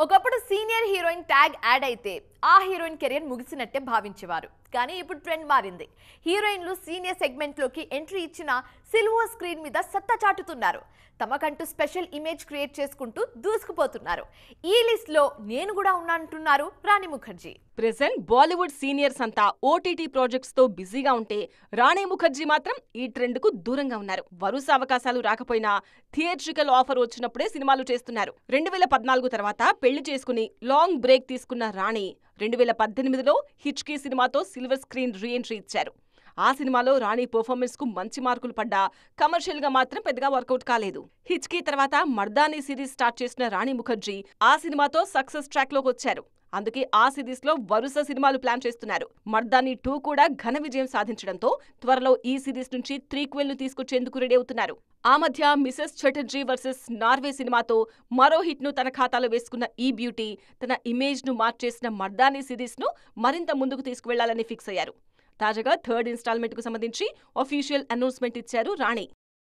ఒకప్పుడు senior heroine tag add అయితే ఆ హీరోయిన్ కెరీర్ ముగిసినట్టే భావించేవారు. కానీ ఇప్పుడు ట్రెండ్ మారింది. హీరోయిన్లు సీనియర్ సెగ్మెంట్లోకి ఎంట్రీ ఇచ్చిన సిల్వర్ స్క్రీన్ మీద సత్తా చాటుతున్నారు. తమకంటూ స్పెషల్ ఇమేజ్ క్రియేట్ చేసుకుంటూ దూసుకుపోతున్నారు. ఈ లిస్ట్ లో నేను కూడా ఉన్నానంటున్నారు రాణి ముఖర్జీ. ప్రెజెంట్ బాలీవుడ్ సీనియర్స్ అంతా ఓటీటీ ప్రాజెక్ట్స్ తో బిజీగా ఉంటే రాణి ముఖర్జీ మాత్రం ఈ ట్రెండ్ కు దూరంగా ఉన్నారు. వరుస అవకాశాలు రాకపోయినా థియేట్రికల్ ఆఫర్ వచ్చినప్పుడే సినిమాలు చేస్తున్నారు. 2014 తర్వాత పెళ్లి చేసుకుని లాంగ్ బ్రేక్ తీసుకున్న రాణి 2018లో హిచ్కీ సినిమాతో సిల్వర్ స్క్రీన్ రీ ఎంట్రీ ఇచ్చారు. ఆ సినిమాలో రాణి పర్ఫార్మెన్స్ కు మంచి మార్కులు పడ్డా కమర్షియల్ గా మాత్రం పెద్దగా వర్కౌట్ కాలేదు. హిచ్కీ తర్వాత మర్దానీ సిరీస్ స్టార్ట్ చేసిన రాణి ముఖర్జీ ఆ సినిమాతో సక్సెస్ ట్రాక్ లోకి వచ్చారు. అందుకే ఆ సిరీస్ లో వరుస సినిమాలు ప్లాన్ చేస్తున్నారు. మర్దానీ 2 కూడా ఘన విజయం సాధించడంతో త్వరలో ఈ సిరీస్ నుంచి త్రీక్వెల్ ను తీసుకొచ్చేందుకు రెడీ అవుతున్నారు. ఆ మధ్య మిసెస్ చటర్జీ వర్సెస్ నార్వే సినిమాతో మరో హిట్ ను తన ఖాతాలో వేసుకున్న ఈ బ్యూటీ తన ఇమేజ్ ను మార్చేసిన మర్దానీ సిరీస్ ను మరింత ముందుకు తీసుకువెళ్లాలని ఫిక్స్ అయ్యారు. తాజాగా 3rd ఇన్స్టాల్మెంట్ కు సంబంధించి అఫీషియల్ అనౌన్స్మెంట్ ఇచ్చారు రాణి.